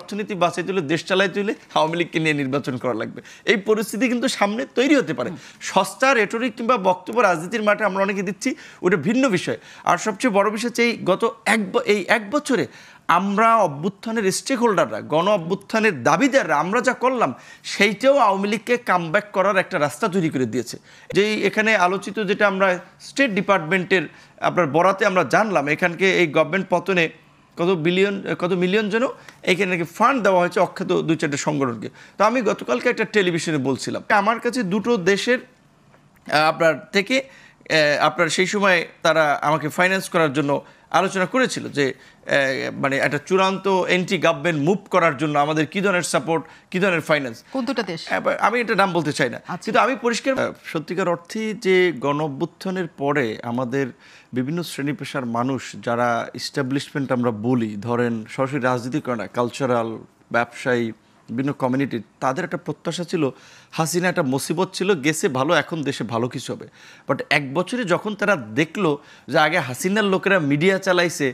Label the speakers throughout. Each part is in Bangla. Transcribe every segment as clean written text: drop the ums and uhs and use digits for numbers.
Speaker 1: অর্থনীতি বাঁচাইতে হলে, দেশ চালাইতে হলে আওয়ামী লীগকে নিয়ে নির্বাচন করা লাগবে। এই পরিস্থিতি কিন্তু সামনে তৈরি হতে পারে। সস্তা রেটরিক কিংবা বক্তব্য রাজনীতির মাঠে আমরা অনেকে দিচ্ছি, ওটা ভিন্ন বিষয়। আর সবচেয়ে বড় বিষয় হচ্ছে এই গত এক বছরে আমরা অভ্যুত্থানের স্টেক হোল্ডাররা, গণ অভ্যুত্থানের দাবিদাররা আমরা যা করলাম সেইটাও আওয়ামী লীগকে কামব্যাক করার একটা রাস্তা তৈরি করে দিয়েছে। যেই এখানে আলোচিত যেটা আমরা স্টেট ডিপার্টমেন্টের আপনার বরাতে আমরা জানলাম, এখানকে এই গভর্নমেন্ট পতনে কত মিলিয়ন যেন এইখানে নাকি ফান্ড দেওয়া হয়েছে অখ্যাত 2-4টা সংগঠনকে। তো আমি গতকালকে একটা টেলিভিশনে বলছিলাম, আমার কাছে দুটো দেশের আপনার থেকে আপনার সেই সময় তারা আমাকে ফাইন্যান্স করার জন্য আলোচনা করেছিল যে মানে একটা চূড়ান্ত এন্টি গভর্নমেন্ট মুভ করার জন্য আমাদের কী ধরনের সাপোর্ট, কী ধরনের ফাইন্যান্স।
Speaker 2: কোন দুটো দেশ
Speaker 1: আমি এটা নাম বলতে চাই না, কিন্তু আমি পরিষ্কার সত্যিকার অর্থেই যে গণ অভ্যুত্থানের পরে আমাদের বিভিন্ন শ্রেণী পেশার মানুষ যারা ইস্টাবলিশমেন্ট আমরা বলি, ধরেন সরাসরি রাজনীতি করে না, কালচারাল, ব্যবসায়ী, বিভিন্ন কমিউনিটির, তাদের একটা প্রত্যাশা ছিল হাসিনা একটা মুসিবত ছিল, গেছে ভালো, এখন দেশে ভালো কিছু হবে। বাট এক বছরে যখন তারা দেখলো যে আগে হাসিনার লোকেরা মিডিয়া চালাইছে,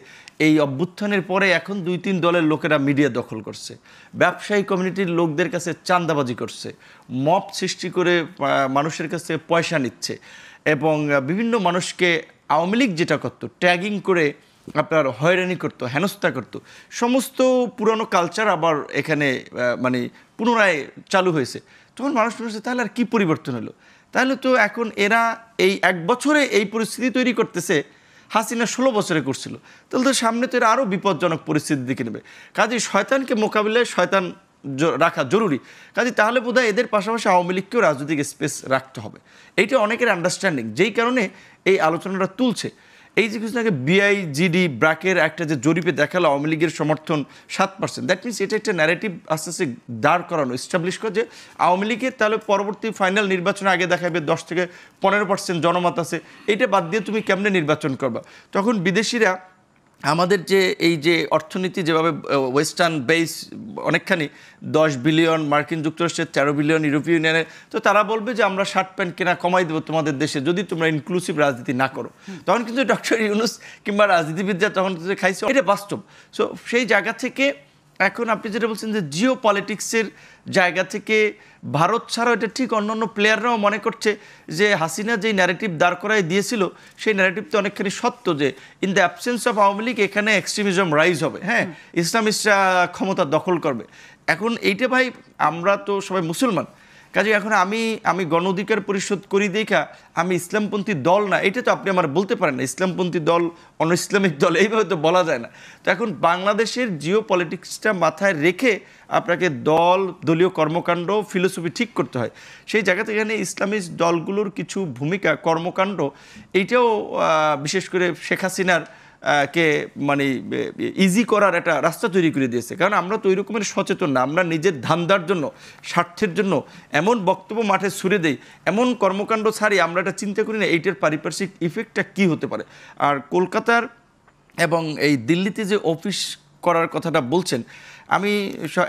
Speaker 1: এই অভ্যুত্থানের পরে এখন 2-3 দলের লোকেরা মিডিয়া দখল করছে, ব্যবসায়ী কমিউনিটির লোকদের কাছে চাঁদাবাজি করছে, মব সৃষ্টি করে মানুষের কাছে পয়সা নিচ্ছে, এবং বিভিন্ন মানুষকে আওয়ামী লীগ যেটা করতো ট্যাগিং করে আপনার হয়রানি করতো, হেনস্থা করতো, সমস্ত পুরনো কালচার আবার এখানে মানে পুনরায় চালু হয়েছে। তখন মানুষ বলছে তাহলে আর কী পরিবর্তন হলো? তাহলে তো এখন এরা এই এক বছরে এই পরিস্থিতি তৈরি করতেছে, হাসিনা 16 বছরে করছিল, তাহলে তো সামনে তো এরা আরও বিপজ্জনক পরিস্থিতির দিকে নেবে। কাজেই শয়তানকে মোকাবিলায় শয়তান রাখা জরুরি। কাজে তাহলে বোধহয় এদের পাশাপাশি আওয়ামী লীগকেও রাজনৈতিক স্পেস রাখতে হবে। এইটা অনেকের আন্ডারস্ট্যান্ডিং, যেই কারণে এই আলোচনাটা তুলছে। এই যে কিছুদিন আগে বিআইজিডি ব্র্যাকের একটা যে জরিপে দেখালো আওয়ামী লীগের সমর্থন 7%, দ্যাট মিনস এটা একটা ন্যারেটিভ আস্তে আস্তে দাঁড় করানো, এস্টাবলিশ করে যে আওয়ামী লীগের তাহলে পরবর্তী ফাইনাল নির্বাচনে আগে দেখাবে 10-15% জনমত আছে, এইটা বাদ দিয়ে তুমি কেমনে নির্বাচন করবা? তখন বিদেশিরা আমাদের যে এই যে অর্থনীতি যেভাবে ওয়েস্টার্ন বেস অনেকখানি 10 বিলিয়ন, মার্কিন যুক্তরাষ্ট্রের 13 বিলিয়ন, ইউরোপীয় ইউনিয়নের, তো তারা বলবে যে আমরা শার্ট প্যান্ট কেনা কমাই দেবো তোমাদের দেশে যদি তোমরা ইনক্লুসিভ রাজনীতি না করো। তখন কিন্তু ডক্টর ইউনূস কিংবা রাজনীতিবিদরা তখন কিন্তু খাইছে, এটা বাস্তব। সো সেই জায়গা থেকে এখন আপনি যেটা বলছেন যে জিও পলিটিক্সের জায়গা থেকে ভারত ছাড়াও এটা ঠিক অন্যান্য প্লেয়াররাও মনে করছে যে হাসিনা যেই ন্যারেটিভ দাঁড় করায় দিয়েছিল সেই ন্যারেটিভ তো অনেকখানি সত্য, যে in the absence of Awami League এখানে এক্সট্রিমিজম রাইজ হবে, হ্যাঁ, ইসলামিস্টরা ক্ষমতা দখল করবে। এখন এইটা ভাই, আমরা তো সবাই মুসলমান, কাজে এখন আমি গণ অধিকার পরিষদ করি দেখা আমি ইসলামপন্থী দল না, এটা তো আপনি আমার বলতে পারেন না। ইসলামপন্থী দল, অন ইসলামিক দল, এইভাবে তো বলা যায় না। তো এখন বাংলাদেশের জিও পলিটিক্সটা মাথায় রেখে আপনাকে দলীয় কর্মকাণ্ড, ফিলোসফি ঠিক করতে হয়। সেই জায়গা থেকে এখানে ইসলামিক দলগুলোর কিছু ভূমিকা, কর্মকাণ্ড, এইটাও বিশেষ করে শেখ হাসিনার কে মানে ইজি করার একটা রাস্তা তৈরি করে দিয়েছে। কারণ আমরা তো ওই রকমের সচেতন না, আমরা নিজের ধান্দার জন্য, স্বার্থের জন্য এমন বক্তব্য মাঠে ছুড়ে দেই, এমন কর্মকাণ্ড ছাড়ি, আমরা এটা চিন্তা করি না এইটার পারিপার্শ্বিক ইফেক্টটা কী হতে পারে। আর কলকাতার এবং এই দিল্লিতে যে অফিস করার কথাটা বলছেন, আমি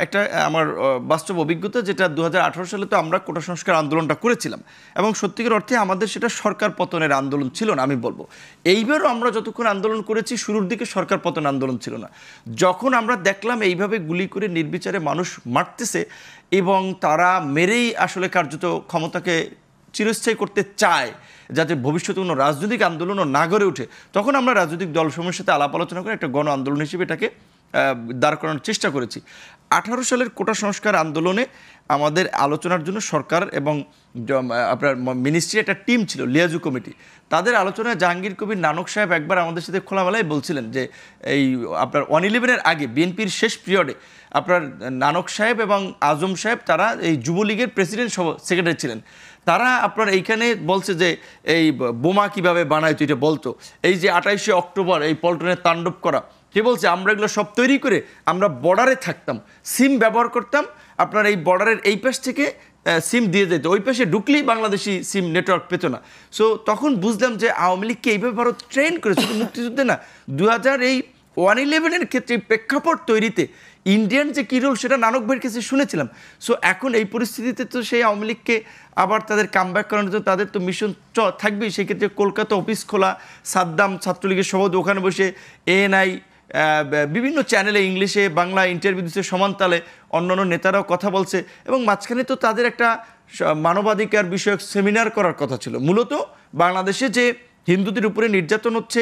Speaker 1: একটা আমার বাস্তব অভিজ্ঞতা, যেটা 2018 সালে তো আমরা কোটা সংস্কার আন্দোলনটা করেছিলাম, এবং সত্যিকার অর্থে আমাদের সেটা সরকার পতনের আন্দোলন ছিল না। আমি বলবো এইবারও আমরা যতক্ষণ আন্দোলন করেছি শুরুর দিকে সরকার পতন আন্দোলন ছিল না। যখন আমরা দেখলাম এইভাবে গুলি করে নির্বিচারে মানুষ মারতেছে এবং তারা মেরেই আসলে কার্যত ক্ষমতাকে চিরস্থায়ী করতে চায় যাতে ভবিষ্যতে কোনো রাজনৈতিক আন্দোলনও না গড়ে ওঠে, তখন আমরা রাজনৈতিক দলসমূহের সাথে আলাপ আলোচনা করে একটা গণ আন্দোলন হিসেবে এটাকে দাঁড় করানোর চেষ্টা করেছি। 18 সালের কোটা সংস্কার আন্দোলনে আমাদের আলোচনার জন্য সরকার এবং আপনার মিনিস্ট্রি একটা টিম ছিল, লিয়াজু কমিটি। তাদের আলোচনায় জাহাঙ্গীর কবির নানক সাহেব একবার আমাদের সাথে খোলামেলায় বলছিলেন যে এই আপনার 111-এর আগে বিএনপির শেষ পিরিয়ডে আপনার নানক সাহেব এবং আজম সাহেব তারা এই যুবলীগের প্রেসিডেন্ট সেক্রেটারি ছিলেন। তারা আপনার এইখানে বলছে যে এই বোমা কিভাবে বানায়, তো এটা বলতো এই যে 28শে অক্টোবর এই পল্টনের তাণ্ডব করা, কে বলছে আমরা এগুলো সব তৈরি করে আমরা বর্ডারে থাকতাম, সিম ব্যবহার করতাম, আপনার এই বর্ডারের এই পাশ থেকে সিম দিয়ে যেত, ওই পাশে ঢুকলেই বাংলাদেশি সিম নেটওয়ার্ক পেত না। সো তখন বুঝলাম যে আওয়ামী লীগকে এইভাবে ভারত ট্রেন করে, শুধু মুক্তিযুদ্ধে না, 2011-এর ক্ষেত্রে প্রেক্ষাপট তৈরিতে ইন্ডিয়ান যে কী রোল সেটা নানক ভাইয়ের কাছে শুনেছিলাম। সো এখন এই পরিস্থিতিতে তো সেই আওয়ামী লীগকে আবার তাদের কামব্যাক করানোর জন্য তাদের তো মিশন থাকবেই। সেক্ষেত্রে কলকাতা অফিস খোলা, সাদ্দাম ছাত্রলীগের সভাপতি ওখানে বসে এএনআই বিভিন্ন চ্যানেলে ইংলিশে বাংলা ইন্টারভিউ দিচ্ছে, সমানতালে অন্যান্য নেতারাও কথা বলছে, এবং মাঝখানে তো তাদের একটা মানবাধিকার বিষয়ক সেমিনার করার কথা ছিল। মূলত বাংলাদেশে যে হিন্দুদের উপরে নির্যাতন হচ্ছে,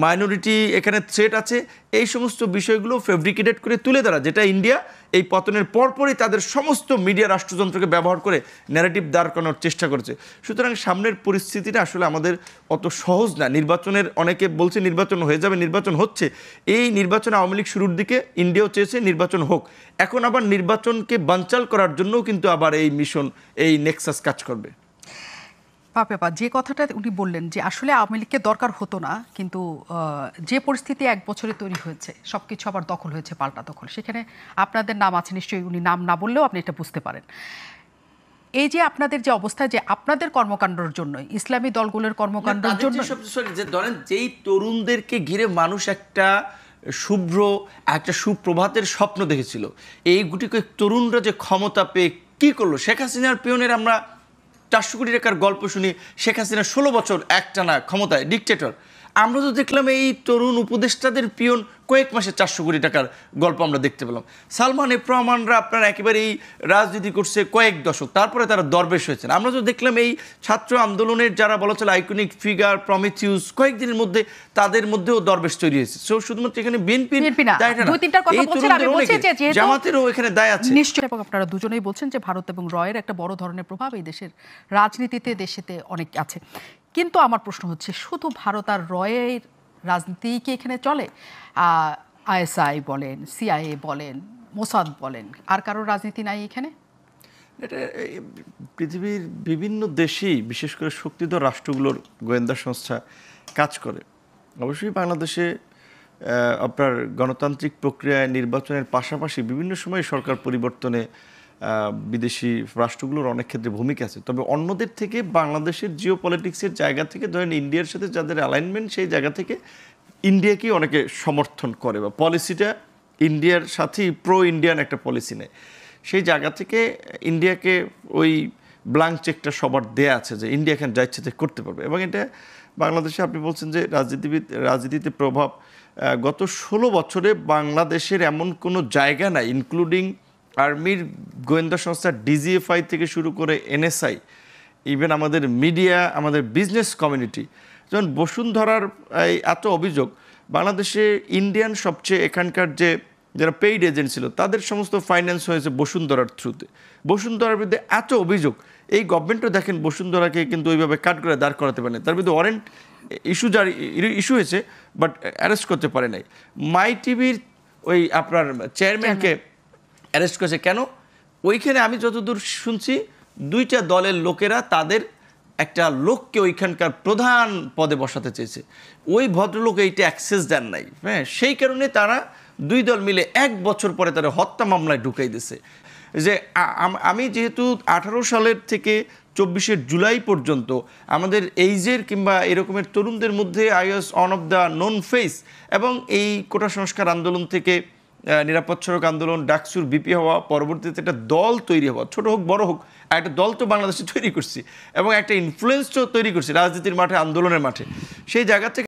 Speaker 1: মাইনরিটি এখানে থ্রেট আছে, এই সমস্ত বিষয়গুলো ফেব্রিকেটেড করে তুলে ধরা, যেটা ইন্ডিয়া এই পতনের পরপরই তাদের সমস্ত মিডিয়া রাষ্ট্রযন্ত্রকে ব্যবহার করে ন্যারেটিভ দাঁড় করানোর চেষ্টা করেছে। সুতরাং সামনের পরিস্থিতিটা আসলে আমাদের অত সহজ না। নির্বাচনের অনেকে বলছে নির্বাচন হয়ে যাবে, নির্বাচন হচ্ছে। এই নির্বাচন আওয়ামী লীগ শুরুর দিকে ইন্ডিয়াও চেয়েছে নির্বাচন হোক, এখন আবার নির্বাচনকে বানচাল করার জন্যও কিন্তু আবার এই মিশন, এই নেক্সাস কাজ করবে।
Speaker 2: পাপা যে কথাটা উনি বললেন যে আসলে আওয়ামী লীগকে দরকার হতো না, কিন্তু যে পরিস্থিতি 1 বছরে তৈরি হয়েছে, সবকিছু আবার দখল হয়েছে, পাল্টা দখল, সেখানে আপনাদের নাম আছে নিশ্চয়ই, উনি নাম না বললেও আপনি এটা বুঝতে পারেন। এই যে আপনাদের যে অবস্থা, যে আপনাদের কর্মকাণ্ডের জন্য, ইসলামী দলগুলোর কর্মকাণ্ডের জন্য,
Speaker 1: যে ধরেন যেই তরুণদেরকে ঘিরে মানুষ একটা শুভ্র একটা সুপ্রভাতের স্বপ্ন দেখেছিল, এই গুটিকে তরুণরা যে ক্ষমতা পেয়ে কি করলো, শেখ হাসিনার পিয়নের আমরা 400 কোটি টাকার গল্প শুনি, শেখ হাসিনা 16 বছর একটানা ক্ষমতায় ডিকটেটর। আমরা তো দেখলাম এই তরুণ উপদেষ্টাদের পিয়ন কয়েক মাসে 400 কোটি টাকার গল্প আমরা দেখতে পেলাম। সালমান এফ রহমানরা আপনার একেবারেই রাজনীতি করছে কয়েক দশক, তারপরে তারা দরবেশ হয়েছেন। আমরা তো দেখলাম এই ছাত্র আন্দোলনের যারা বলা চলে আইকনিক ফিগার প্রমিথিউস, কয়েকদিনের মধ্যে তাদের মধ্যেও দরবেশ তৈরি হয়েছে। সো শুধুমাত্র এখানে বিএনপি জামাতেরও এখানে দায় আছে
Speaker 2: নিশ্চয়ই। এবং আপনারা দুজনেই বলছেন যে ভারত এবং রয়ের একটা বড় ধরনের প্রভাব এই দেশের রাজনীতিতে, দেশেতে অনেক আছে। কিন্তু আমার প্রশ্ন হচ্ছে, শুধু ভারত আর রয়ের রাজনীতি কি এখানে চলে? আইএসআই বলেন, সিআইএ বলেন, মোসাদ বলেন, আর কারোর রাজনীতি নাই এখানে?
Speaker 1: এটা পৃথিবীর বিভিন্ন দেশেই বিশেষ করে শক্তিধর রাষ্ট্রগুলোর গোয়েন্দা সংস্থা কাজ করে। অবশ্যই বাংলাদেশে আপনার গণতান্ত্রিক প্রক্রিয়ায় নির্বাচনের পাশাপাশি বিভিন্ন সময় সরকার পরিবর্তনে বিদেশি রাষ্ট্রগুলোর অনেক ক্ষেত্রে ভূমিকা আছে। তবে অন্যদের থেকে বাংলাদেশের জিও পলিটিক্সের জায়গা থেকে, ধরেন ইন্ডিয়ার সাথে যাদের অ্যালাইনমেন্ট, সেই জায়গা থেকে ইন্ডিয়াকেই অনেকে সমর্থন করে, বা পলিসিটা ইন্ডিয়ার সাথেই প্রো ইন্ডিয়ান একটা পলিসি নেয়। সেই জায়গা থেকে ইন্ডিয়াকে ওই ব্ল্যাঙ্ক চেকটা সবার দেয়া আছে যে ইন্ডিয়া এখানে যা ইচ্ছে করতে পারবে। এবং এটা বাংলাদেশে আপনি বলছেন যে রাজনীতিতে প্রভাব, গত 16 বছরে বাংলাদেশের এমন কোনো জায়গা নাই, ইনক্লুডিং আর্মির গোয়েন্দা সংস্থা ডিজিএফআই থেকে শুরু করে এনএসআই, ইভেন আমাদের মিডিয়া, আমাদের বিজনেস কমিউনিটি, যেমন বসুন্ধরার এত অভিযোগ, বাংলাদেশে ইন্ডিয়ান সবচেয়ে এখানকার যে যারা পেইড এজেন্ট ছিল তাদের সমস্ত ফাইন্যান্স হয়েছে বসুন্ধরার থ্রুতে। বসুন্ধরার বিরুদ্ধে এত অভিযোগ, এই গভর্নমেন্টও দেখেন বসুন্ধরাকে কিন্তু ওইভাবে কাট করে দাঁড় করাতে পারেনি, তার বিরুদ্ধে ওয়ারেন্ট ইস্যু হয়েছে, বাট অ্যারেস্ট করতে পারে নাই। মাই টিভির ওই আপনার চেয়ারম্যানকে অ্যারেস্ট করেছে কেন? ওইখানে আমি যতদূর শুনছি 2টা দলের লোকেরা তাদের একটা লোককে ওইখানকার প্রধান পদে বসাতে চেয়েছে, ওই ভদ্রলোক এইটা অ্যাক্সেস দেন নাই। হ্যাঁ, সেই কারণে তারা 2 দল মিলে 1 বছর পরে তারা হত্যা মামলায় ঢুকাই দিছে। যে আমি যেহেতু 18 সালের থেকে 24শে জুলাই পর্যন্ত আমাদের এইজের কিংবা এরকমের তরুণদের মধ্যে I was one of the known face, এবং এই কোটা সংস্কার আন্দোলন থেকে নিরাপদ সড়ক আন্দোলন, ডাকসুর বিপি হওয়া, পরবর্তীতে একটা দল তৈরি হওয়া, ছোট হোক বড় হোক, একটা দল তো বাংলাদেশে তৈরি করছি এবং একটা ইনফ্লুয়েন্সও তৈরি করছি রাজনীতির মাঠে, আন্দোলনের মাঠে। সেই জায়গা থেকে